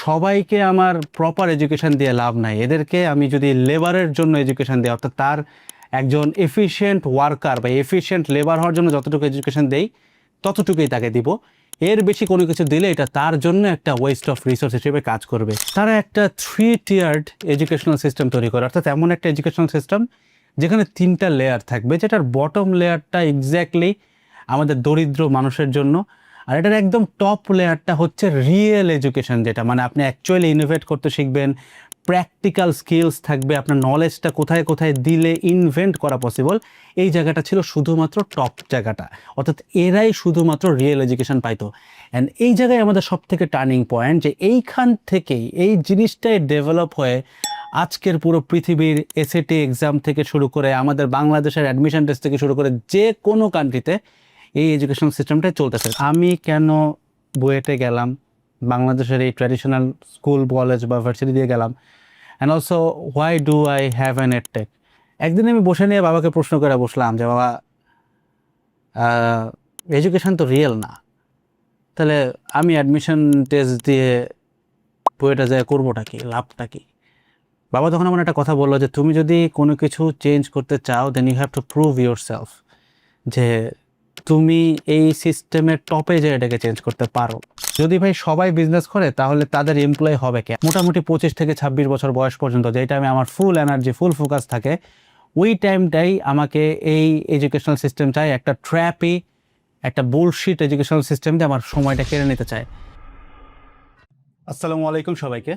সবাইকে আমার proper education দিয়ে লাভ নাই। এদেরকে আমি যদি লেবারের জন্য এডুকেশন দিই, অর্থাৎ তার একজন এফিশিয়েন্ট ওয়ার্কার বা এফিশিয়েন্ট লেবার হওয়ার জন্য যতটুকু এডুকেশন দেই ততটুকুই তাকে দিব। এর বেশি কোনো কিছু দিলে এটা তার জন্য একটা ওয়েস্ট অফ রিসোর্স হিসেবে কাজ করবে। তারা একটা 3 টিয়ার্ড এডুকেশনাল সিস্টেম তৈরি করে, অর্থাৎ এমন একটা এডুকেশনাল সিস্টেম যেখানে 3টা লেয়ার থাকবে, যেটার বটম লেয়ারটা এক্স্যাক্টলি আমাদের দরিদ্র মানুষের জন্য, আর এটার একদম টপ লেয়ারটা হচ্ছে রিয়েল এডুকেশন, যেটা মানে আপনি অ্যাকচুয়ালি ইনোভেট করতে শিখবেন, প্র্যাকটিক্যাল স্কিলস থাকবে, আপনার নলেজটা কোথায় কোথায় দিলে ইনভেন্ট করা পসিবল। এই জায়গাটা ছিল শুধুমাত্র টপ জায়গাটা, অর্থাৎ এরাই শুধুমাত্র রিয়েল এডুকেশন পাইতো। অ্যান্ড এই জায়গায় আমাদের সব থেকে টার্নিং পয়েন্ট, যে এইখান থেকেই এই জিনিসটাই ডেভেলপ হয়ে আজকের পুরো পৃথিবীর এসএটি এক্সাম থেকে শুরু করে আমাদের বাংলাদেশের অ্যাডমিশন টেস্ট থেকে শুরু করে যে কোনো কান্ট্রিতে এই এডুকেশন সিস্টেমটাই চলতেছে। আমি কেন বুয়েটে গেলাম, বাংলাদেশের এই ট্র্যাডিশনাল স্কুল কলেজ বা ভার্সিটি দিয়ে গেলাম, and also why do I have an edtech. একদিন আমি বসে নিয়ে বাবাকে প্রশ্ন করে বসলাম যে বাবা, এডুকেশন তো রিয়েল না, তাহলে আমি অ্যাডমিশন টেস্ট দিয়ে বুয়েটে যায় করবোটা কি, লাভটা কি? বাবা তখন আমার একটা কথা বললো যে তুমি যদি কোনো কিছু চেঞ্জ করতে চাও then you have to prove yourself, যে তুমি এই সিস্টেমের টপে যে এটাকে চেঞ্জ করতে পারো। যদি ভাই সবাই বিজনেস করে তাহলে তাদের এমপ্লয় হবে কে? মোটামুটি 25 থেকে 26 বছর বয়স পর্যন্ত, যে টাইমে আমার ফুল এনার্জি ফুল ফোকাস থাকে, ওই টাইমটাই আমাকে এই এডুকেশনাল সিস্টেম চাই একটা ট্র্যাপই, একটা বুলশিট এডুকেশনাল সিস্টেম দিয়ে আমার সময়টা কেড়ে নিতে চায়। আসসালামু আলাইকুম সবাইকে,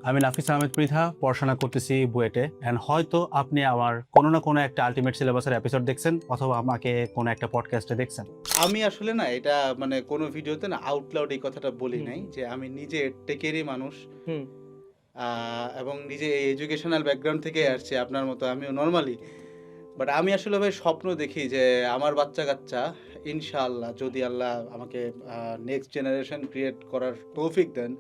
আমি নাফিস আহমেদ পৃথা, পড়াশোনা করতেছি বুয়েটে। অ্যান্ড হয়তো আপনি আমার কোনো না কোনো একটা আলটিমেট সিলেবাসের এপিসোড দেখছেন, অথবা আমাকে কোনো একটা পডকাস্টে দেখছেন। আমি আসলে না এটা মানে কোনো ভিডিওতে না আউট লাউড এই কথাটা বলি নাই যে আমি নিজে টেকেরই মানুষ এবং নিজে এই এডুকেশনাল ব্যাকগ্রাউন্ড থেকে আসছে আপনার মতো আমিও নর্মালি। বাট আমি আসলে ভাই স্বপ্ন দেখি যে আমার বাচ্চা কাচ্চা ইনশাআল্লাহ, যদি আল্লাহ আমাকে নেক্সট জেনারেশন ক্রিয়েট করার তৌফিক দেন,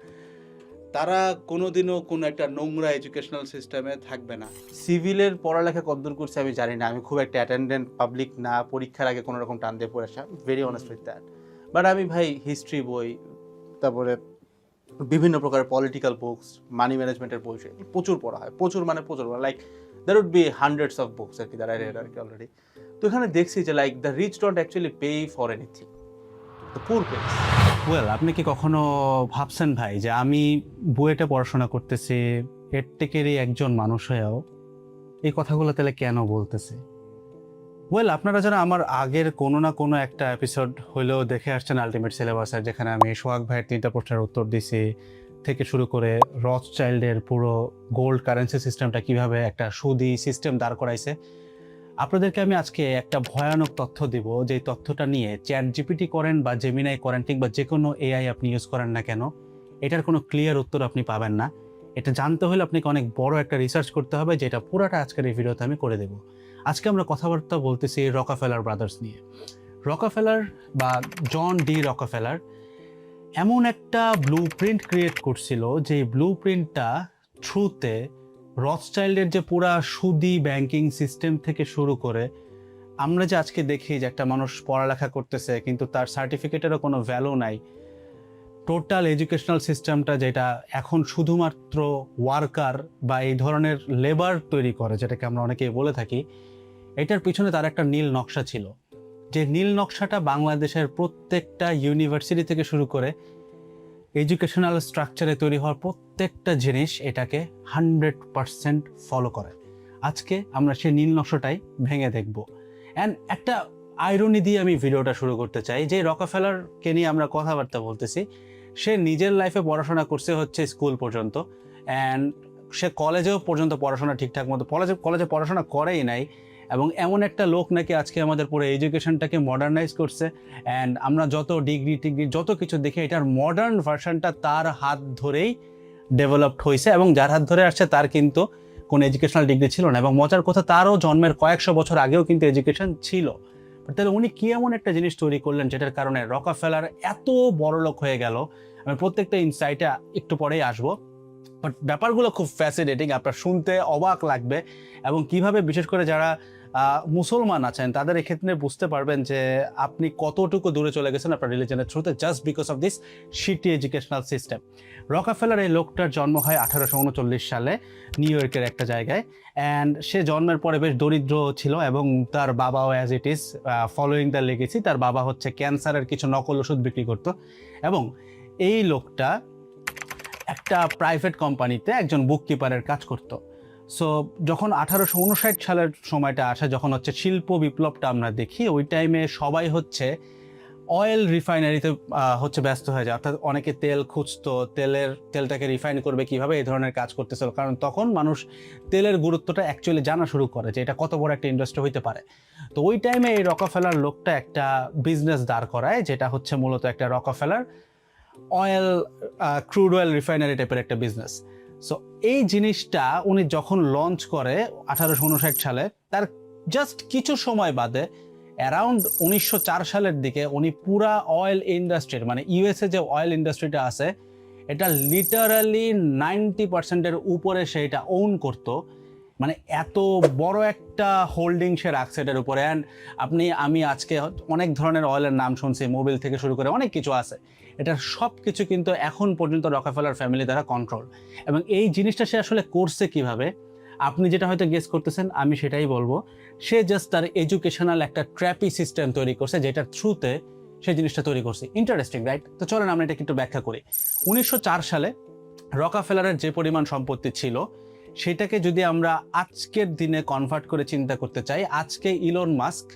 তারা কোনোদিনও কোনো একটা নোংরা এডুকেশনাল সিস্টেমে থাকবে না। সিভিলের পড়ালেখা কতদূর করছে আমি জানি না, আমি খুব একটা অ্যাটেন্ডেন্ট পাবলিক না, পরীক্ষার আগে কোনো রকম টান দিয়ে পড়ে আসা, very honest with that. But আমি ভাই হিস্ট্রি বই, তারপরে বিভিন্ন প্রকার পলিটিক্যাল বুকস, মানি ম্যানেজমেন্টের বই প্রচুর পড়া হয়, প্রচুর মানে প্রচুর, like there would be hundreds of books আর কি, দ্যাট আই রেড আর কি অলরেডি। তো এখানে দেখছি যে like the rich don't actually pay for anything, the poor pays. Well, আপনি কি কখনো ভাবছেন ভাই যে আমি বুয়েটে পড়াশোনা করতেছি, এডটেকেরই একজন মানুষ হয়েও এই কথাগুলো তাহলে কেন বলতেছে? ওয়েল, আপনারা যারা আমার আগের কোনো না কোনো একটা এপিসোড হলেও দেখে আসছেন আলটিমেট সিলেবাসের, যেখানে আমি সোহাগ ভাইয়ের 3টা প্রশ্নের উত্তর দিছি, থেকে শুরু করে রথচাইল্ডের পুরো গোল্ড কারেন্সি সিস্টেমটা কিভাবে একটা সুদি সিস্টেম দাঁড় করাইছে, আপনাদেরকে আমি আজকে একটা ভয়ানক তথ্য দিব, যে তথ্যটা নিয়ে চ্যাট জিপিটি করেন বা জেমিনাই করেন কিংবা যে কোনো এআই আপনি ইউজ করেন না কেন, এটার কোনো ক্লিয়ার উত্তর আপনি পাবেন না। এটা জানতে হলে আপনাকে অনেক বড় একটা রিসার্চ করতে হবে, যেটা পুরাটা আজকের এই ভিডিওতে আমি করে দেবো। আজকে আমরা কথাবার্তা বলতেছি রকাফেলার ব্রাদার্স নিয়ে। রকাফেলার বা জন ডি রকাফেলার এমন একটা ব্লু প্রিন্ট ক্রিয়েট করছিল, যে ব্লু প্রিন্টটা থ্রুতে রথচাইল্ডের যে পুরা সুদি ব্যাংকিং সিস্টেম থেকে শুরু করে আমরা যে আজকে দেখি যে একটা মানুষ পড়ালেখা করতেছে কিন্তু তার সার্টিফিকেটেরও কোনো ভ্যালু নাই, টোটাল এডুকেশনাল সিস্টেমটা যেটা এখন শুধুমাত্র ওয়ার্কার বা এই ধরনের লেবার তৈরি করে, যেটাকে আমরা অনেকেই বলে থাকি, এটার পিছনে তার একটা নীল নকশা ছিল। যে নীল নকশাটা বাংলাদেশের প্রত্যেকটা ইউনিভার্সিটি থেকে শুরু করে এডুকেশনাল স্ট্রাকচারে তৈরি হওয়ার প্রত্যেকটা জিনিস এটাকে 100% ফলো করে। আজকে আমরা সেই নীল নকশাটাই ভেঙে দেখব। অ্যান্ড একটা আইরনি দিয়ে আমি ভিডিওটা শুরু করতে চাই, যে রকাফেলারকে নিয়ে আমরা কথাবার্তা বলতেছি, সে নিজের লাইফে পড়াশোনা করছে হচ্ছে স্কুল পর্যন্ত, অ্যান্ড সে কলেজেও পর্যন্ত পড়াশোনা ঠিকঠাক মতো কলেজে পড়াশোনা করেই নাই, এবং এমন একটা লোক নাকি আজকে আমাদের পুরো এডুকেশনটাকে মডার্নাইজ করছে। অ্যান্ড আমরা যত ডিগ্রি টিগ্রি যত কিছু দেখি, এটার মডার্ন ভার্সনটা তার হাত ধরেই ডেভেলপড হয়েছে, এবং যার হাত ধরে আসছে তার কিন্তু কোনো এডুকেশনাল ডিগ্রি ছিল না, এবং মজার কথা তারও জন্মের কয়েকশো বছর আগেও কিন্তু এডুকেশন ছিল। তাহলে উনি কি এমন একটা জিনিস তৈরি করলেন যেটার কারণে রকাফেলার এত বড় লোক হয়ে গেল? আমি প্রত্যেকটা ইনসাইটে একটু পরেই আসবো, বাট ব্যাপারগুলো খুব ফ্যাসিনেটিং, আপনার শুনতে অবাক লাগবে। এবং কিভাবে বিশেষ করে যারা মুসলমান আছেন তাদের এক্ষেত্রে বুঝতে পারবেন যে আপনি কতটুকু দূরে চলে গেছেন আপনার রিলিজনের থ্রুতে, just because of this shitty educational system. Rockefeller এই লোকটার জন্ম হয় 1839 সালে নিউ ইয়র্কের একটা জায়গায়, অ্যান্ড সে জন্মের পরে বেশ দরিদ্র ছিল এবং তার বাবাও as it is following the legacy, তার বাবা হচ্ছে ক্যান্সারের কিছু নকল ওষুধ বিক্রি করতো এবং এই লোকটা একটা প্রাইভেট কোম্পানিতে একজন বুককিপারের কাজ করতো। সো যখন 1859 সালের সময়টা আসে, যখন হচ্ছে শিল্প বিপ্লবটা আমরা দেখি, ওই টাইমে সবাই হচ্ছে অয়েল রিফাইনারিতে হচ্ছে ব্যস্ত হয়ে যায়, অর্থাৎ অনেকে তেল খুঁজতো, তেলটাকে রিফাইন করবে কিভাবে, এই ধরনের কাজ করতেছিল। কারণ তখন মানুষ তেলের গুরুত্বটা অ্যাকচুয়ালি জানা শুরু করে যে এটা কত বড় একটা ইন্ডাস্ট্রি হইতে পারে। তো ওই টাইমে এই রকাফেলার লোকটা একটা বিজনেস দাঁড় করায়, যেটা হচ্ছে মূলত একটা রকাফেলার অয়েল ক্রুড অয়েল রিফাইনারি টাইপের একটা বিজনেস। সো এই জিনিসটা উনি যখন লঞ্চ করে 1859 সালে, তার জাস্ট কিছু সময় বাদে অ্যারাউন্ড 1904 সালের দিকে উনি পুরা অয়েল ইন্ডাস্ট্রির, মানে ইউএসএ যে অয়েল ইন্ডাস্ট্রিটা আছে, এটা লিটারালি 90%-এর উপরে সেটা ওন করতো। মানে এত বড় একটা হোল্ডিং সে রাখছে এটার উপরে। অ্যান্ড আমি আজকে অনেক ধরনের অয়েলের নাম শুনছি, মোবিল থেকে শুরু করে অনেক কিছু আছে, এটার সব কিছু কিন্তু এখন পর্যন্ত রকাফেলার ফ্যামিলি দ্বারা কন্ট্রোল। এবং এই জিনিসটা সে আসলে করছে কিভাবে, আপনি যেটা হয়তো গেস করতেছেন, আমি সেটাই বলবো। সে জাস্ট তার এডুকেশনাল একটা ট্র্যাপি সিস্টেম তৈরি করছে, যেটার থ্রুতে সেই জিনিসটা তৈরি করছে। Interesting, right? তো চলেন আমরা এটাকে একটু ব্যাখ্যা করি। 1904 সালে রকাফেলারের যে পরিমাণ সম্পত্তি ছিল, সেটাকে যদি আমরা আজকের দিনে কনভার্ট করে চিন্তা করতে চাই, আজকে ইলন মাস্ক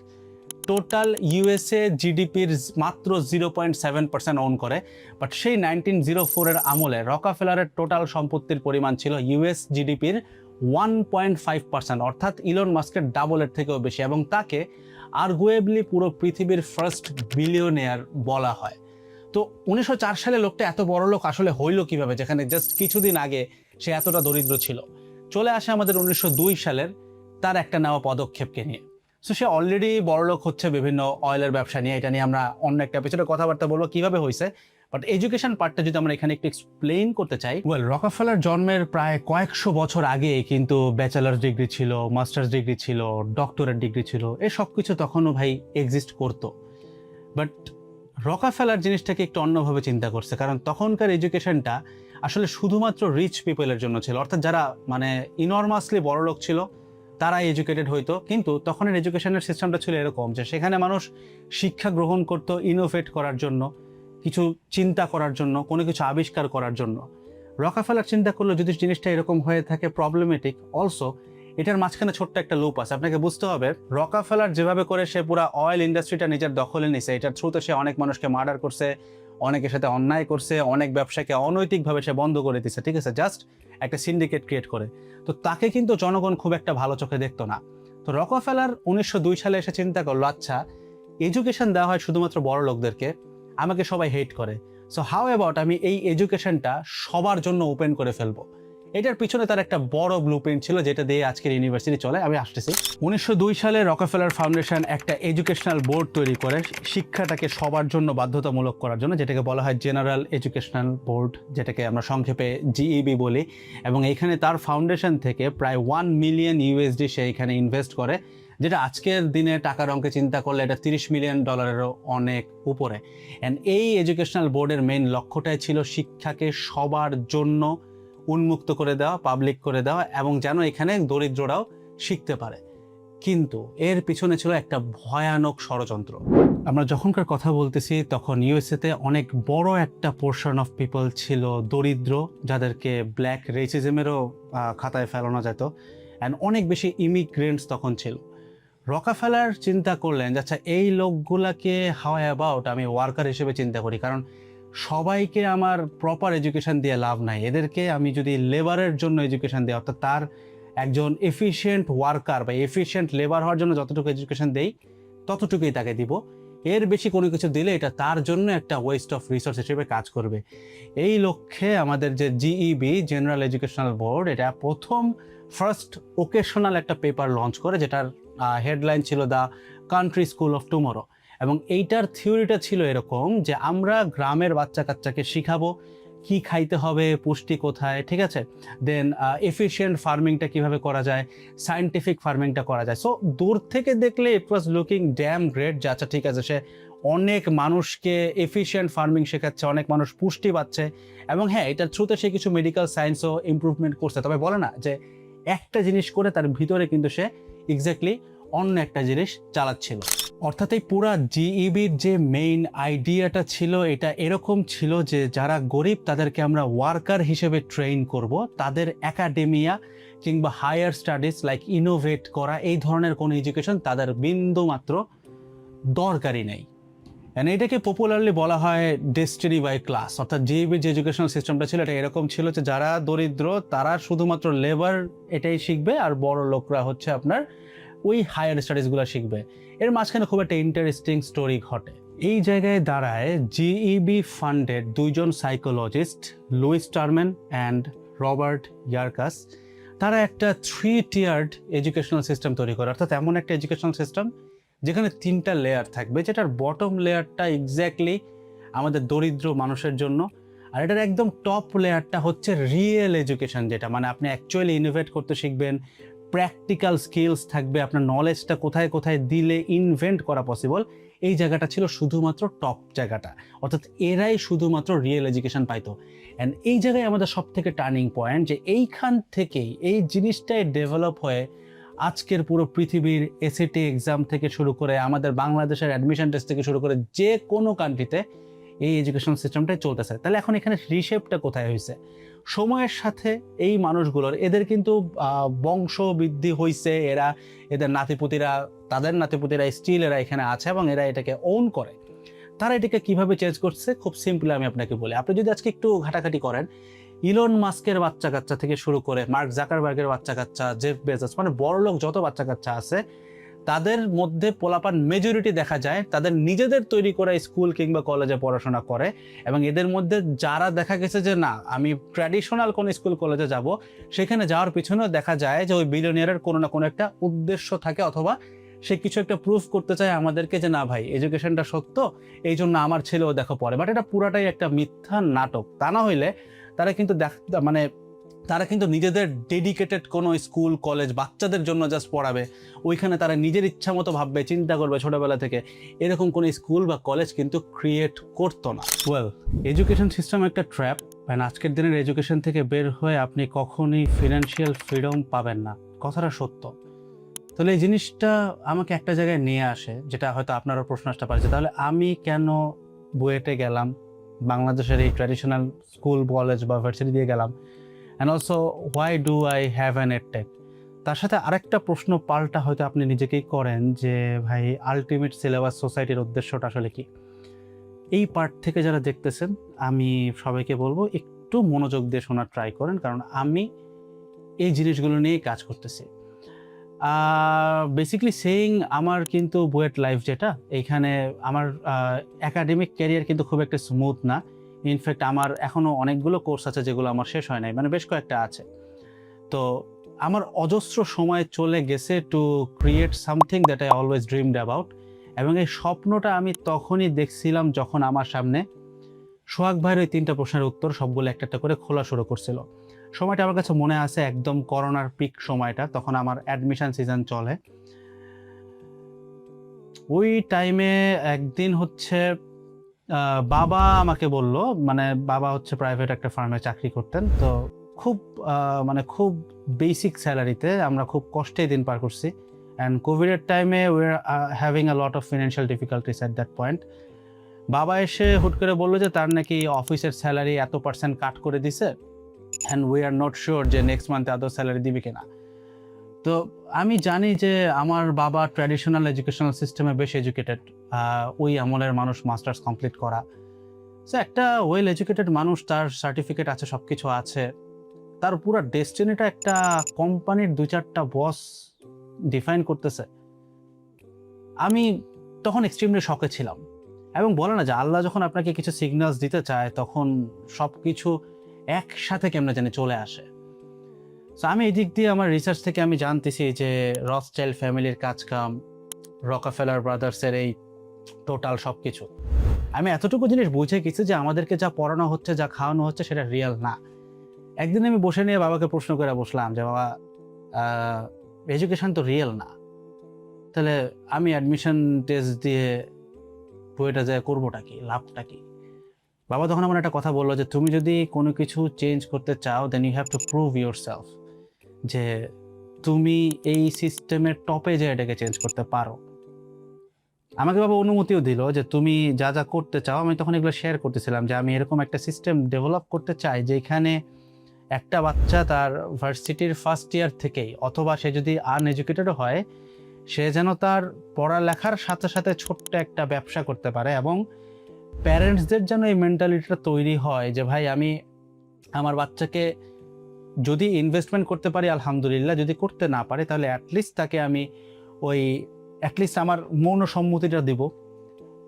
টোটাল ইউএসএ জিডিপির মাত্র 0.7% ওন করে, বাট সেই 1904-এর আমলে রকাফেলারের টোটাল সম্পত্তির পরিমাণ ছিল ইউএস জিডিপির 1.5%, অর্থাৎ ইলন মাস্কের ডাবলের থেকেও বেশি, এবং তাকে আর্গুয়েবলি পুরো পৃথিবীর ফার্স্ট বিলিয়নিয়ার বলা হয়। তো 1904 সালে লোকটা এত বড় লোক আসলে হইল কিভাবে, যেখানে জাস্ট কিছুদিন আগে সে এতটা দরিদ্র ছিল? চলে আসে আমাদের 1902 সালের তার একটা নেওয়া পদক্ষেপকে নিয়ে। সো সে অলরেডি বড়লোক হচ্ছে বিভিন্ন অয়েলের ব্যবসা নিয়ে, এটা নিয়ে আমরা অন্য একটা এপিসোডে কথাবার্তা বলবো কিভাবে হয়েছে। বাট এডুকেশন পার্টটা যদি আমরা এখানে একটু এক্সপ্লেইন করতে চাই, রকাফেলার জন্মের প্রায় কয়েকশো বছর আগে কিন্তু ব্যাচেলার্স ডিগ্রি ছিল, মাস্টার্স ডিগ্রি ছিল, ডক্টরেট ডিগ্রি ছিল, এই সব কিছু তখনও ভাই এক্সিস্ট করতো। বাট রকাফেলার জিনিসটাকে একটু অন্যভাবে চিন্তা করছে, কারণ তখনকার এডুকেশনটা আসলে শুধুমাত্র রিচ পিপলের জন্য ছিল, অর্থাৎ যারা মানে ইনর্মাসলি বড়লোক ছিল তারাই এডুকেটেড হইতো। কিন্তু তখনের এডুকেশনের সিস্টেমটা ছিল এরকম যে সেখানে মানুষ শিক্ষা গ্রহণ করতো ইনোভেট করার জন্য, কিছু চিন্তা করার জন্য, কোনো কিছু আবিষ্কার করার জন্য। রকাফেলার চিন্তা করলো যদি জিনিসটা এরকম হয়ে থাকে প্রবলেমেটিক, অলসো এটার মাঝখানে ছোট্ট একটা লুপ আছে। আপনাকে বুঝতে হবে রকাফেলার যেভাবে করে সে পুরো অয়েল ইন্ডাস্ট্রিটা নিজের দখলে নিছে, এটার থ্রুতে সে অনেক মানুষকে মার্ডার করছে, অনেকের সাথে অন্যায় করছে, অনেক ব্যবসাকে অনৈতিকভাবে সে বন্ধ করে দিচ্ছে, ঠিক আছে, জাস্ট একটা সিন্ডিকেট ক্রিয়েট করে। তো তাকে কিন্তু জনগণ খুব একটা ভালো চোখে দেখতো না। তো রকাফেলার 1902 সালে এসে চিন্তা করলো, আচ্ছা এডুকেশন দেওয়া হয় শুধুমাত্র বড় লোকদেরকে, আমাকে সবাই হেট করে, সো হাউ অ্যাবাউট আমি এই এডুকেশনটা সবার জন্য ওপেন করে ফেলবো। এটার পিছনে তার একটা বড় ব্লুপ্রিন্ট ছিল, যেটা দিয়ে আজকের ইউনিভার্সিটি চলে। আমি আসতেছি। 1902 সালে রকাফেলার ফাউন্ডেশন একটা এডুকেশনাল বোর্ড তৈরি করে শিক্ষাটাকে সবার জন্য বাধ্যতামূলক করার জন্য, যেটাকে বলা হয় জেনারেল এডুকেশনাল বোর্ড, যেটাকে আমরা সংক্ষেপে জিইবি বলি। এবং এইখানে তার ফাউন্ডেশন থেকে প্রায় 1 মিলিয়ন ইউএসডি সে এখানে ইনভেস্ট করে, যেটা আজকের দিনে টাকার অঙ্কে চিন্তা করলে এটা $30 মিলিয়ন অনেক উপরে। অ্যান্ড এই এডুকেশনাল বোর্ডের মেইন লক্ষ্যটাই ছিল শিক্ষাকে সবার জন্য উন্মুক্ত করে দেওয়া, পাবলিক করে দেওয়া, এবং যেন এখানে দরিদ্ররাও শিখতে পারে। কিন্তু এর পিছনে ছিল একটা ভয়ানক ষড়যন্ত্র। আমরা যখনকার কথা বলতেছি তখন ইউএসএতে অনেক বড় একটা পোর্শন অফ পিপল ছিল দরিদ্র, যাদেরকে ব্ল্যাক রেসিজমেরও খাতায় ফেলানো যেত, অ্যান্ড অনেক বেশি ইমিগ্রেন্টস তখন ছিল। রকাফেলার চিন্তা করলেন যে আচ্ছা এই লোকগুলাকে হাউ অ্যাবাউট আমি ওয়ার্কার হিসেবে চিন্তা করি, কারণ সবাইকে আমার প্রপার এডুকেশন দিয়ে লাভ নাই, এদেরকে আমি যদি লেবারের জন্য এডুকেশন দিই, অর্থাৎ তার একজন এফিশিয়েন্ট ওয়ার্কার বা এফিশিয়েন্ট লেবার হওয়ার জন্য যতটুকু এডুকেশন দেই ততটুকুই তাকে দিব, এর বেশি কোনো কিছু দিলে এটা তার জন্য একটা ওয়েস্ট অফ রিসোর্স হিসেবে কাজ করবে। এই লক্ষ্যে আমাদের যে জিইবি জেনারেল এডুকেশনাল বোর্ড, এটা ফার্স্ট ওকেশনাল একটা পেপার লঞ্চ করে, যেটার হেডলাইন ছিল the country school of tomorrow. এবং এইটার থিওরিটা ছিল এরকম যে আমরা গ্রামের বাচ্চা কাচ্চাকে শিখাবো কি খাইতে হবে, পুষ্টি কোথায়, ঠিক আছে, দেন এফিশিয়েন্ট ফার্মিংটা কিভাবে করা যায়, সায়েন্টিফিক ফার্মিংটা করা যায়। সো দূর থেকে দেখলে ইট ওয়াজ লুকিং ড্যাম গ্রেট, যে আচ্ছা ঠিক আছে, সে অনেক মানুষকে এফিশিয়েন্ট ফার্মিং শেখাচ্ছে, অনেক মানুষ পুষ্টি পাচ্ছে, এবং হ্যাঁ এটার থ্রুতে সে কিছু মেডিকেল সায়েন্সও ইমপ্রুভমেন্ট করছে। তবে বলে না যে একটা জিনিস করে তার ভিতরে কিন্তু সে এক্স্যাক্টলি অন্য একটা জিনিস চালাচ্ছিল। অর্থাৎ এই পুরা জিইবির যে মেইন আইডিয়াটা ছিল, এটা এরকম ছিল যে যারা গরিব তাদেরকে আমরা ওয়ার্কার হিসেবে ট্রেন করব, তাদের একাডেমিয়া কিংবা হায়ার স্টাডিজ লাইক ইনোভেট করা এই ধরনের কোনো এডুকেশন তাদের বিন্দু মাত্র দরকারই নেই। অ্যান্ড এটাকে পপুলারলি বলা হয় ডেস্টিনি বাই ক্লাস। অর্থাৎ জিইবির যে এডুকেশনাল সিস্টেমটা ছিল এটা এরকম ছিল যে যারা দরিদ্র তারা শুধুমাত্র লেবার এটাই শিখবে, আর বড় লোকরা হচ্ছে আপনার ওই হায়ার স্টাডিজগুলো শিখবে। এর মাঝখানে খুব একটা ইন্টারেস্টিং স্টোরি ঘটে। এই জায়গায় দাঁড়ায় জিইবি ফান্ডেড দুইজন psychologist, Lewis Terman and Robert Yerkes, তারা একটা 3 tiered এডুকেশনাল সিস্টেম তৈরি করে। অর্থাৎ এমন একটা এডুকেশনাল সিস্টেম যেখানে 3টা লেয়ার থাকবে, যেটার বটম লেয়ারটা এক্স্যাক্টলি আমাদের দরিদ্র মানুষের জন্য, আর এটার একদম টপ লেয়ারটা হচ্ছে রিয়েল এডুকেশন, যেটা মানে আপনি অ্যাকচুয়ালি ইনোভেট করতে শিখবেন, প্র্যাকটিক্যাল স্কিলস থাকবে, আপনার নলেজটা কোথায় কোথায় দিলে ইনভেন্ট করা পসিবল। এই জায়গাটা ছিল শুধুমাত্র টপ জায়গাটা, অর্থাৎ এরাই শুধুমাত্র রিয়েল এডুকেশন পাইতো। অ্যান্ড এই জায়গায় আমাদের সব থেকে টার্নিং পয়েন্ট, যে এইখান থেকেই এই জিনিসটাই ডেভেলপ হয়ে আজকের পুরো পৃথিবীর এসএটি এক্সাম থেকে শুরু করে আমাদের বাংলাদেশের অ্যাডমিশন টেস্ট থেকে শুরু করে যে কোনো কান্ট্রিতে এই এডুকেশন সিস্টেমটাই চলতেছে। তাহলে এখন এখানে রিশেপটা কোথায় হয়েছে? সময়ের সাথে এই মানুষগুলোর এদের কিন্তু বংশ বৃদ্ধি হয়েছে, এদের নাতিপুতিরা, তাদের নাতিপুতিরা স্টিল এরা এখানে আছে এবং এরা এটাকে ওন করে। তারা এটাকে কিভাবে চেঞ্জ করছে খুব সিম্পলি আমি আপনাকে বলি। আপনি যদি আজকে একটু ঘাটাঘাটি করেন, ইলন মাস্কের বাচ্চা কাচ্চা থেকে শুরু করে মার্ক জাকারবার্গের বাচ্চা কাচ্চা, জেফ বেজোস, মানে বড় লোক যত বাচ্চা কাচ্চা আছে, তাদের মধ্যে পোলাপান মেজরিটি দেখা যায় তাদের নিজেদের তৈরি করা স্কুল কিংবা কলেজে পড়াশোনা করে। এবং এদের মধ্যে যারা দেখা গেছে যে না আমি ট্র্যাডিশনাল কোনো স্কুল কলেজে যাব, সেখানে যাওয়ার পিছনেও দেখা যায় যে ওই বিলিয়নিয়ারের কোনো না কোনো একটা উদ্দেশ্য থাকে, অথবা সে কিছু একটা প্রুফ করতে চায় আমাদেরকে যে না ভাই এডুকেশনটা সত্য, এই জন্য আমার ছেলেও দেখো পড়ে। বাট এটা পুরাটাই একটা মিথ্যা নাটক। তা না হইলে তারা কিন্তু তারা কিন্তু নিজেদের ডেডিকেটেড কোনো স্কুল কলেজ বাচ্চাদের জন্য জাস্ট পড়াবে, ওইখানে তারা নিজের ইচ্ছা মতো ভাববে, চিন্তা করবে ছোটবেলা থেকে, এরকম কোনো স্কুল বা কলেজ কিন্তু ক্রিয়েট করতো না। ওয়েল, এডুকেশন সিস্টেম একটা ট্র্যাপ, অ্যান্ড আজকের দিনের এডুকেশন থেকে বের হয়ে আপনি কখনোই ফিনান্সিয়াল ফ্রিডম পাবেন না, কথাটা সত্য। তাহলে এই জিনিসটা আমাকে একটা জায়গায় নিয়ে আসে, যেটা হয়তো আপনারও প্রশ্ন আসতে পারে, তাহলে আমি কেন বুয়েটে গেলাম, বাংলাদেশের এই ট্র্যাডিশনাল স্কুল কলেজ বা ভার্সিটি দিয়ে গেলাম, and also why do I have an edtech. তার সাথে আরেকটা প্রশ্ন পাল্টা হয়তো আপনি নিজেকেই করেন যে ভাই আলটিমেট সিলেবাস সোসাইটির উদ্দেশ্যটা আসলে কি? এই পার্ট থেকে যারা দেখতেছেন আমি সবাইকে বলবো একটু মনোযোগ দিয়ে শোনার ট্রাই করেন, কারণ আমি এই জিনিসগুলো নিয়েই কাজ করতেছি। বেসিক্যালি সেইং আমার কিন্তু বুয়েট লাইফ যেটা, এইখানে আমার একাডেমিক ক্যারিয়ার কিন্তু খুব একটা স্মুথ না। ইনফ্যাক্ট আমার এখনও অনেকগুলো কোর্স আছে যেগুলো আমার শেষ হয় নাই, মানে বেশ কয়েকটা আছে। তো আমার অজস্র সময় চলে গেছে to create something that I always dreamed about. এবং এই স্বপ্নটা আমি তখনই দেখছিলাম যখন আমার সামনে সোহাগ ভাইয়ের ওই 3টা প্রশ্নের উত্তর সবগুলো একটা একটা করে খোলা শুরু করছিল। সময়টা আমার কাছে মনে আছে, একদম করোনার পিক সময়টা, তখন আমার অ্যাডমিশন সিজন চলে। ওই টাইমে একদিন হচ্ছে বাবা আমাকে বলল, মানে বাবা হচ্ছে প্রাইভেট একটা ফার্মে চাকরি করতেন, তো খুব খুব বেসিক স্যালারিতে আমরা খুব কষ্টে দিন পার করছি। অ্যান্ড কোভিডের টাইমে we are having a lot of financial difficulties at that point. বাবা এসে হুট করে বললো যে তার নাকি অফিসের স্যালারি এত % কাট করে দিছে, and we are not sure যে নেক্সট মান্থে আদৌ স্যালারি দিবে কিনা। তো আমি জানি যে আমার বাবা ট্র্যাডিশনাল এডুকেশনাল সিস্টেমে বেশ এডুকেটেড, ওই আমলের মানুষ, মাস্টার্স কমপ্লিট করা। সো একটা ওয়েল এডুকেটেড মানুষ, তার সার্টিফিকেট আছে, সব কিছু আছে, তার পুরো ডেস্টিনিটা একটা কোম্পানির 2-4টা বস ডিফাইন করতেছে। আমি তখন এক্সট্রিমলি শকে ছিলাম। এবং বলে না যে আল্লাহ যখন আপনাকে কিছু সিগন্যালস দিতে চায় তখন সব কিছু একসাথে কেমনে জানি চলে আসে। সো আমি এই দিক দিয়ে আমার রিসার্চ থেকে আমি জানতেছি যে রথস্টাইল্ড ফ্যামিলির কাজকাম, রকাফেলার ব্রাদার্সের এই টোটাল সব কিছু। আমি এতটুকু জিনিস বুঝে গেছি যে আমাদেরকে যা পড়ানো হচ্ছে, যা খাওয়ানো হচ্ছে সেটা রিয়েল না। একদিন আমি বসে নিয়ে বাবাকে প্রশ্ন করে বসলাম যে বাবা, এডুকেশন তো রিয়েল না, তাহলে আমি অ্যাডমিশন টেস্ট দিয়ে বইটা যায় করবোটা কি, লাভটা কি? বাবা তখন আমার একটা কথা বললো যে তুমি যদি কোনো কিছু চেঞ্জ করতে চাও then you have to prove yourself, যে তুমি এই সিস্টেমের টপে যে এটাকে চেঞ্জ করতে পারো। আমাকে বাবা অনুমতিও দিল যে তুমি যা যা করতে চাও। আমি তখন এগুলো শেয়ার করতেছিলাম যে আমি এরকম একটা সিস্টেম ডেভেলপ করতে চাই যেখানে একটা বাচ্চা তার ভার্সিটির ফার্স্ট ইয়ার থেকেই, অথবা সে যদি আনএডুকেটেডও হয়, সে যেন তার পড়ালেখার সাথে সাথে ছোট্ট একটা ব্যবসা করতে পারে, এবং প্যারেন্টসদের যেন এই মেন্টালিটিটা তৈরি হয় যে ভাই আমি আমার বাচ্চাকে যদি ইনভেস্টমেন্ট করতে পারি আলহামদুলিল্লাহ, যদি করতে না পারি তাহলে অ্যাটলিস্ট তাকে আমি ওই অ্যাটলিস্ট আমার মৌন সম্মতিটা দিব,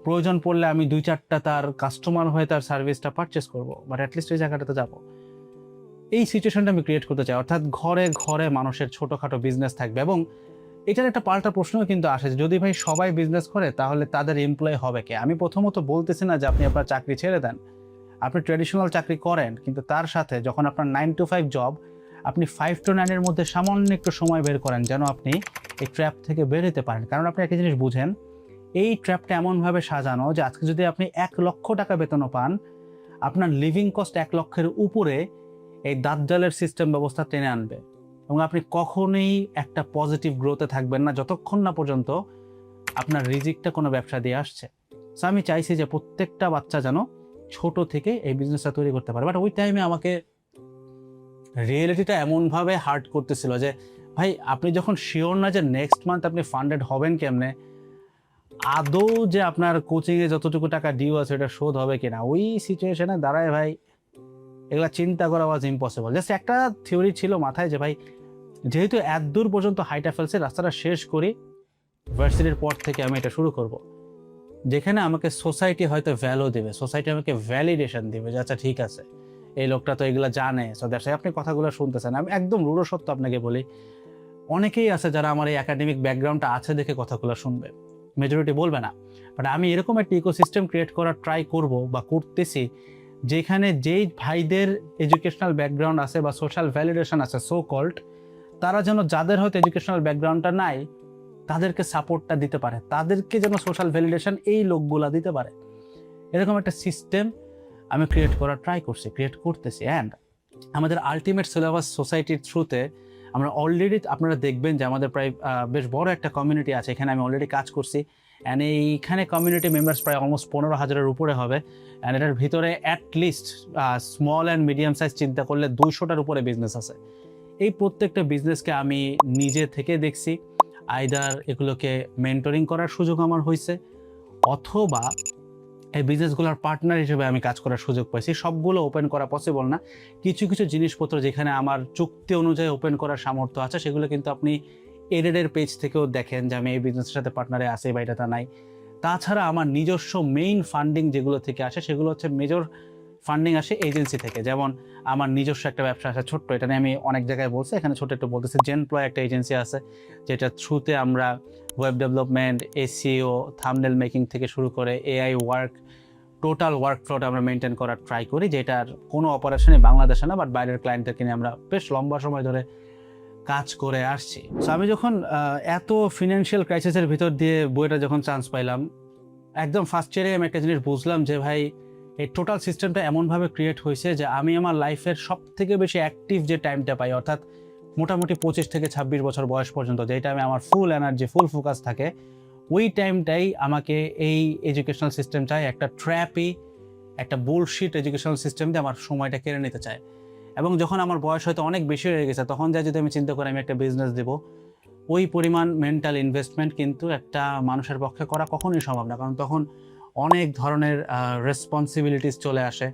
প্রয়োজন পড়লে আমি 2-4টা তার কাস্টমার হয়ে তার সার্ভিসটা পারচেস করবো, বাট অ্যাটলিস্ট ওই জায়গাটাতে যাবো। এই সিচুয়েশনটা আমি ক্রিয়েট করতে চাই, অর্থাৎ ঘরে ঘরে মানুষের ছোটোখাটো বিজনেস থাকবে। এবং এটার একটা পাল্টা প্রশ্নও কিন্তু আসে যে যদি ভাই সবাই বিজনেস করে তাহলে তাদের এমপ্লয় হবে কে? আমি প্রথমত বলতেছি না যে আপনি আপনার চাকরি ছেড়ে দেন, আপনি ট্র্যাডিশনাল চাকরি করেন, কিন্তু তার সাথে যখন আপনার 9 to 5 জব, আপনি 5 to 9 এর মধ্যে সামান্য একটু সময় বের করেন যেন আপনি এই ট্র্যাপ থেকে বেরোতে পারেন। কারণ আপনি একটা জিনিস বুঝেন, এই ট্র্যাপটা এমনভাবে সাজানো যে আজকে যদি আপনি 1 লক্ষ টাকা বেতনও পান, আপনার লিভিং কস্ট 1 লক্ষের উপরে এই দাজ্জালের সিস্টেম ব্যবস্থা টেনে আনবে, এবং আপনি কখনোই একটা পজিটিভ গ্রোথে থাকবেন না যতক্ষণ না পর্যন্ত আপনার রিজিকটা কোনো ব্যবসা দিয়ে আসছে। সো আমি চাইছি যে প্রত্যেকটা বাচ্চা যেন ছোট থেকে এই বিজনেসটা তৈরি করতে পারে। বাট ওই টাইমে আমাকে রিয়েলিটিটা এমনভাবে হার্ট করতেছিল যে ভাই আপনি যখন শিওর না যে নেক্সট মান্থ আপনি ফান্ডেড হবেন কেমনে, আদৌ যে আপনার কোচিংয়ে যতটুকু টাকা ডিউ আছে এটা শোধ হবে কিনা, ওই সিচুয়েশনে দাঁড়ায় ভাই এগুলা চিন্তা করা ওয়াজ ইম্পসিবল। জাস্ট একটা থিওরি ছিল মাথায় যে ভাই যেহেতু এত দূর পর্যন্ত হাইটা ফেলছে, রাস্তাটা শেষ করি, ভার্সিটির পর থেকে আমি এটা শুরু করব, যেখানে আমাকে সোসাইটি হয়তো ভ্যালু দেবে, সোসাইটি আমাকে ভ্যালিডেশন দিবে যে আচ্ছা ঠিক আছে এই লোকটা তো এগুলো জানে। সো দ্যাটস আপনি কথাগুলো শুনতেছেন। আমি একদম রূঢ় সত্য আপনাকে বলি, অনেকেই আছে যারা আমার এই একাডেমিক ব্যাকগ্রাউন্ডটা আছে দেখে কথাগুলো শুনবে, মেজরিটি বলবে না। বাট আমি এরকম একটা ইকোসিস্টেম ক্রিয়েট করার ট্রাই করব বা করতেছি যেখানে যেই ভাইদের এডুকেশনাল ব্যাকগ্রাউন্ড আছে বা সোশ্যাল ভ্যালিডেশন আছে সো কল্ড, তারা যেন যাদের হয়তো এডুকেশনাল ব্যাকগ্রাউন্ডটা নাই তাদেরকে সাপোর্টটা দিতে পারে, তাদেরকে যেন সোশ্যাল ভ্যালিডেশন এই লোকগুলা দিতে পারে। এরকম একটা সিস্টেম আমি ক্রিয়েট করার ট্রাই করতেছি। অ্যান্ড আমাদের আলটিমেট সিলেবাস সোসাইটির থ্রুতে আমরা অলরেডি, আপনারা দেখবেন যে আমাদের প্রায় বেশ বড় একটা কমিউনিটি আছে, এখানে আমি অলরেডি কাজ করছি। অ্যান্ড এইখানে কমিউনিটি মেম্বার্স প্রায় অলমোস্ট 15,000-এর উপরে হবে। অ্যান্ড এটার ভিতরে at least small and medium size চিন্তা করলে 200টার উপরে বিজনেস আছে। এই প্রত্যেকটা বিজনেসকে আমি নিজে থেকে দেখছি, আইদার এগুলোকে মেন্টরিং করার সুযোগ আমার হয়েছে, অথবা এই বিজনেসগুলোর পার্টনার হিসেবে আমি কাজ করার সুযোগ পাইছি। সবগুলো ওপেন করা পসিবল না, কিছু কিছু জিনিসপত্র যেখানে আমার চুক্তি অনুযায়ী ওপেন করার সামর্থ্য আছে সেগুলো কিন্তু আপনি এডেডের পেজ থেকেও দেখেন যে আমি এই বিজনেসের সাথে পার্টনারে আছি বা এটা নাই। তাছাড়া আমার নিজস্ব মেইন ফান্ডিং যেগুলো থেকে আসে সেগুলো হচ্ছে মেজর ফান্ডিং আসে এজেন্সি থেকে। যেমন আমার নিজস্ব একটা ব্যবসা আছে ছোট্ট, এটা নিয়ে আমি অনেক জায়গায় বলছি, এখানে ছোট একটু বলতেছি। জেনপ্লয় একটা এজেন্সি আছে যেটা থ্রুতে আমরা web development, SEO, thumbnail making থেকে শুরু করে এআই ওয়ার্ক, টোটাল ওয়ার্ক ফ্লোটা আমরা মেনটেন করার ট্রাই করি, যেটার কোনো অপারেশনই বাংলাদেশে না বাট বাইরের ক্লায়েন্টদেরকে নিয়ে আমরা বেশ লম্বা সময় ধরে কাজ করে আসছি। সো আমি যখন এত ফিনান্সিয়াল ক্রাইসিসের ভিতর দিয়ে বইটা যখন চান্স পাইলাম, একদম ফার্স্ট ইয়ারে আমি একটা জিনিস বুঝলাম যে ভাই এই টোটাল সিস্টেমটা এমনভাবে ক্রিয়েট হয়েছে যে আমি আমার লাইফের সব থেকে বেশি অ্যাক্টিভ যে টাইমটা পাই, অর্থাৎ মোটামুটি 25 থেকে 26 বছর বয়স পর্যন্ত, যেই টাইমে আমার ফুল এনার্জি, ফুল ফোকাস থাকে, ওই টাইমটাই আমাকে এই এডুকেশনাল সিস্টেম চাই একটা ট্র্যাপই, একটা বুলশিট এডুকেশনাল সিস্টেম দিয়ে আমার সময়টা কেড়ে নিতে চায়। এবং যখন আমার বয়স হয়তো অনেক বেশি হয়ে গেছে তখন যা যদি আমি চিন্তা করি আমি একটা বিজনেস দেবো, ওই পরিমাণ মেন্টাল ইনভেস্টমেন্ট কিন্তু একটা মানুষের পক্ষে করা কখনোই সম্ভব না, কারণ তখন অনেক ধরনের রেসপন্সিবিলিটিস চলে আসে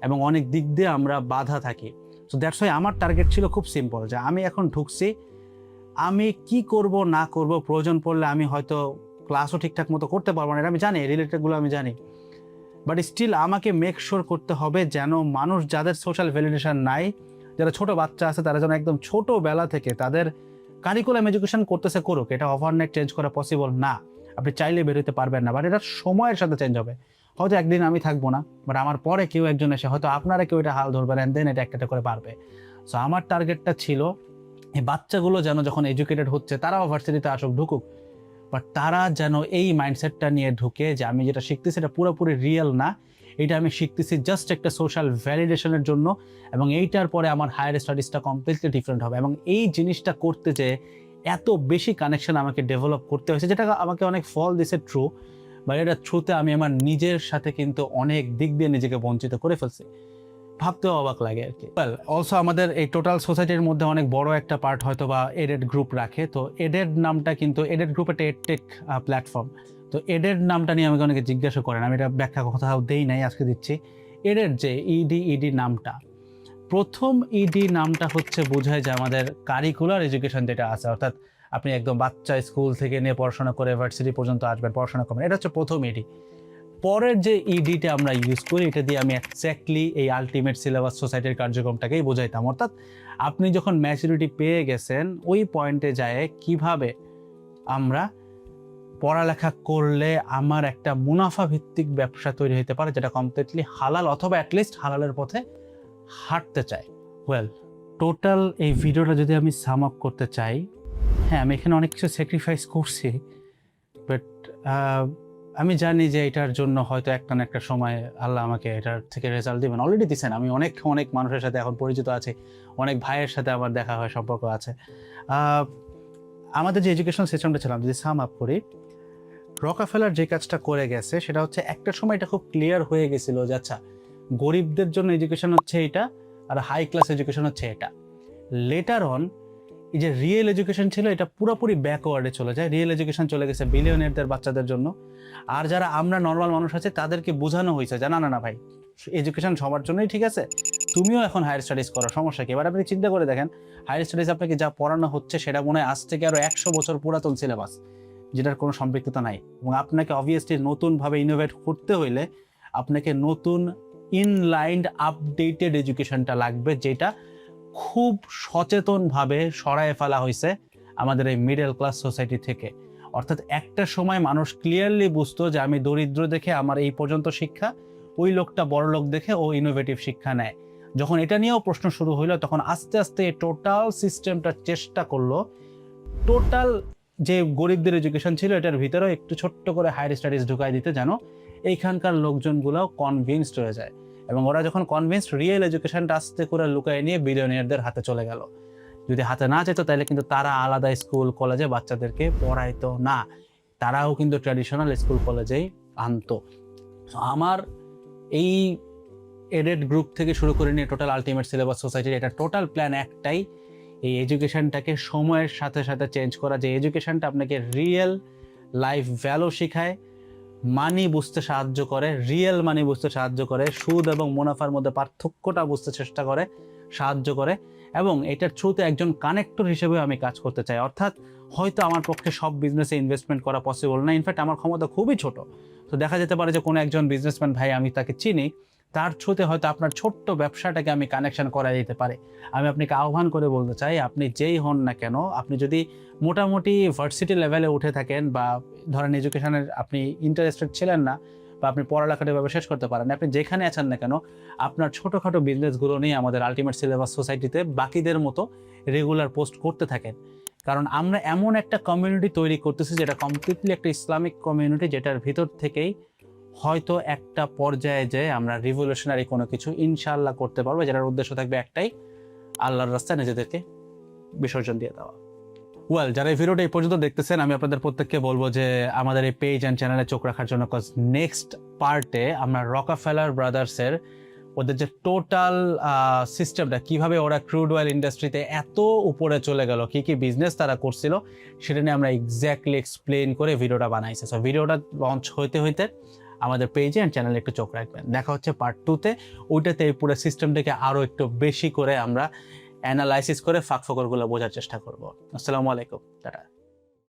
এবং অনেক দিক দিয়ে আমরা বাধা থাকি। সো দ্যাটস ওয়াই আমার টার্গেট ছিল খুব সিম্পল, যে আমি এখন ঢুকছি, আমি কি করব না করব, প্রয়োজন পড়লে আমি হয়তো ক্লাসও ঠিকঠাক মতো করতে পারবো না, এটা আমি জানি, রিলেটেডগুলো আমি জানি, বাট স্টিল আমাকে মেক শিওর করতে হবে যেন মানুষ যাদের সোশ্যাল ভ্যালিডেশন নাই, যারা ছোট বাচ্চা আছে, তারা যেন একদম ছোটোবেলা থেকে তাদের কারিকুলাম এডুকেশন করতেছে করুক। এটা ওভারনাইট চেঞ্জ করা পসিবল না, আপনি চাইলে বেরোতে পারবেন না, বাট এটা সময়ের সাথে চেঞ্জ হবে। হয়তো একদিন আমি থাকবো না, বাট আমার পরে কেউ একজন এসে হয়তো আপনারা কেউ এটা হাল ধরবেন, অ্যান্ড দেন এটা একটা করে পারবে। সো আমার টার্গেটটা ছিল এই বাচ্চাগুলো যেন যখন এডুকেটেড হচ্ছে তারাও ভার্সিটিতে আসুক, ঢুকুক, বাট তারা যেন এই মাইন্ডসেটটা নিয়ে ঢুকে যে আমি যেটা শিখতেছি এটা পুরোপুরি রিয়েল না, এটা আমি শিখতেছি জাস্ট একটা সোশ্যাল ভ্যালিডেশনের জন্য, এবং এইটার পরে আমার হায়ার স্টাডিজটা কমপ্লিটলি ডিফারেন্ট হবে। এবং এই জিনিসটা করতে যে এত বেশি কানেকশন আমাকে ডেভেলপ করতে হয়েছে, যেটা আমাকে অনেক ফল দিছে ট্রু, বা এটার থ্রুতে আমি আমার নিজের সাথে কিন্তু অনেক দিক দিয়ে নিজেকে বঞ্চিত করে ফেলছি, ভাবতেও অবাক লাগে আর কি। ওয়েল, অলসো আমাদের এই টোটাল সোসাইটির মধ্যে অনেক বড় একটা পার্ট হয়তো বা এডেড গ্রুপ রাখে। তো এডেড নামটা কিন্তু, এডেড গ্রুপ একটা এডটেক প্ল্যাটফর্ম। তো এডেড নামটা নিয়ে আমাকে অনেকে জিজ্ঞাসা করেন, আমি এটা ব্যাখ্যা কোথাও দেই নাই, আজকে দিচ্ছি। এডেড যে ইডি নামটা, প্রথম ইডি নামটা হচ্ছে বোঝায় যে আমাদের কারিকুলার এডুকেশন যেটা আছে, অর্থাৎ আপনি একদম বাচ্চা স্কুল থেকে নিয়ে পড়াশোনা করে ভার্সিটি পর্যন্ত আসবেন, পড়াশোনা করবেন, এটা হচ্ছে প্রথম ইডি। পরের যে ইডিটা আমরা ইউজ করি, এটা দিয়ে আমি এক্স্যাক্টলি এই আলটিমেট সিলেবাস সোসাইটির কার্যক্রমটাকেই বোঝাইতাম। অর্থাৎ আপনি যখন ম্যাচুরিটি পেয়ে গেছেন, ওই পয়েন্টে যায় কিভাবে আমরা পড়ালেখা করলে আমার একটা মুনাফা ভিত্তিক ব্যবসা তৈরি হতে পারে, যেটা কমপ্লিটলি হালাল, অথবা অ্যাটলিস্ট হালালের পথে হাঁটতে চাই। ওয়েল, টোটাল এই ভিডিওটা যদি আমি সাম আপ করতে চাই, হ্যাঁ আমি এখানে অনেক কিছু স্যাক্রিফাইস করছি, বাট আমি জানি যে এটার জন্য হয়তো একটা না একটা সময় আল্লাহ আমাকে এটার থেকে রেজাল্ট দিবেন, অলরেডি দিচ্ছেন। আমি অনেক মানুষের সাথে এখন পরিচিত আছি, অনেক ভাইয়ের সাথে আমার দেখা হয়, সম্পর্ক আছে। আমাদের যে এডুকেশন সিস্টেমটা ছিলাম, যদি সাম আপ করি, রকাফেলার যে কাজটা করে গেছে সেটা হচ্ছে একটা সময় এটা খুব ক্লিয়ার হয়ে গেছিল যে আচ্ছা, গরিবদের জন্য এডুকেশন হচ্ছে এটা, আর হাই ক্লাস এডুকেশন হচ্ছে এটা। লেটার অন এই যে রিয়েল এডুকেশন ছিল, এটা পুরোপুরি ব্যাকওয়ার্ডে চলে যায়। রিয়েল এডুকেশন চলে গেছে বিলিয়নিয়ারদের বাচ্চাদের জন্য, আর যারা আমরা নর্মাল মানুষ আছে তাদেরকে বোঝানো হয়েছে যে না না না ভাই, এডুকেশন সবার জন্যই ঠিক আছে, তুমিও এখন হায়ার স্টাডিজ করো, সমস্যা কি। এবার আপনি চিন্তা করে দেখেন, হায়ার স্টাডিজ আপনাকে যা পড়ানো হচ্ছে সেটা মনে হয় আজ থেকে আরো 100 বছর পুরাতন সিলেবাস, যেটার কোনো সম্পৃক্ততা নাই। এবং আপনাকে অবভিয়াসলি নতুনভাবে ইনোভেট করতে হইলে আপনাকে নতুন ইনলাইন্ড আপডেটেড এডুকেশনটা লাগবে, যেটা খুব সচেতনভাবে সরায় ফেলা হয়েছে আমাদের এই মিডল ক্লাস সোসাইটি থেকে। অর্থাৎ একটা সময় মানুষ ক্লিয়ারলি বুঝতো যে আমি দরিদ্র দেখে আমার এই পর্যন্ত শিক্ষা, ওই লোকটা বড় লোক দেখে ও ইনোভেটিভ শিক্ষা নেয়। যখন এটা নিয়েও প্রশ্ন শুরু হইলো, তখন আস্তে আস্তে টোটাল সিস্টেমটা চেষ্টা করলো টোটাল যে গরিবদের এডুকেশন ছিল এটার ভিতরেও একটু ছোট্ট করে হায়ার স্টাডিজ ঢুকাই দিতে, যেন এইখানকার লোকজনগুলোও কনভিন্সড হয়ে যায়। এবং ওরা যখন কনভিন্সড, রিয়েল এডুকেশনটা আস্তে করে লুকায় নিয়ে বিলিয়নিয়ারদের হাতে চলে গেল। যদি হাতে না যেত তাহলে কিন্তু তারা আলাদা স্কুল কলেজে বাচ্চাদেরকে পড়াইতো না, তারাও কিন্তু ট্র্যাডিশনাল স্কুল কলেজেই আনতো। আমার এই এডেড গ্রুপ থেকে শুরু করে নিয়ে টোটাল আলটিমেট সিলেবাস সোসাইটির এটা টোটাল প্ল্যান একটাই, এই এডুকেশনটাকে সময়ের সাথে সাথে চেঞ্জ করা, যে এডুকেশনটা আপনাকে রিয়েল লাইফ ভ্যালু শেখায়, মানি বুঝতে সাহায্য করে, রিয়েল মানি বুঝতে সাহায্য করে, সুদ এবং মুনাফার মধ্যে পার্থক্যটা বুঝতে চেষ্টা করে, সাহায্য করে, এবং এটার থ্রুতে একজন কানেক্টর হিসেবে আমি কাজ করতে চাই। অর্থাৎ হয়তো আমার পক্ষে সব বিজনেসে ইনভেস্টমেন্ট করা পসিবল না, ইনফ্যাক্ট আমার ক্ষমতা খুবই ছোট। তো দেখা যেতে পারে যে কোনো একজন বিজনেসম্যান ভাই আমি তাকে চিনি, তার থ্রুতে হয়তো আপনার ছোট্ট ব্যবসাটাকে আমি কানেকশন করা যেতে পারে। আমি আপনাকে আহ্বান করে বলতে চাই, আপনি যেই হন না কেন, আপনি যদি মোটামুটি ভার্সিটি লেভেলে উঠে থাকেন, বা ধরেন এডুকেশনের আপনি ইন্টারেস্টেড ছিলেন না, বা আপনি পড়ালেখাটা এভাবে শেষ করতে পারেন, আপনি যেখানে আছেন না কেন, আপনার ছোটোখাটো বিজনেসগুলো নিয়ে আমাদের আলটিমেট সিলেবাস সোসাইটিতে বাকিদের মতো রেগুলার পোস্ট করতে থাকেন। কারণ আমরা এমন একটা কমিউনিটি তৈরি করতেছি যেটা কমপ্লিটলি একটা ইসলামিক কমিউনিটি, যেটার ভিতর থেকেই হয়তো একটা পর্যায়ে যে আমরা রিভলিউশনারি কোনো কিছু ইনশাআল্লাহ করতে পারবো, যেটার উদ্দেশ্য থাকবে একটাই, আল্লাহর রাস্তায় নিজেদেরকে বিসর্জন দিয়ে দেওয়া। ওয়েল, যারা এই ভিডিওটা এই পর্যন্ত দেখতেছেন, আমি আপনাদের প্রত্যেককে বলবো যে আমাদের এই পেজ অ্যান্ড চ্যানেলে চোখ রাখার জন্য, কজ নেক্সট পার্টে আমরা রকাফেলার ব্রাদার্সের ওদের যে টোটাল সিস্টেমটা, কিভাবে ওরা ক্রুড অয়েল ইন্ডাস্ট্রিতে এত উপরে চলে গেল, কি কি বিজনেস তারা করছিল, সেটা নিয়ে আমরা এক্স্যাক্টলি এক্সপ্লেন করে ভিডিওটা বানাইছি। সো ভিডিওটা লঞ্চ হইতে হইতে আমাদের পেজে অ্যান্ড চ্যানেলে একটু চোখ রাখবেন। দেখা হচ্ছে পার্ট 2-তে, ওইটাতে এই পুরো সিস্টেমটাকে আরও একটু বেশি করে আমরা অ্যানালাইসিস করে ফাঁক ফোকরগুলো বোঝার চেষ্টা করবো। আসসালামু আলাইকুম, টাটা।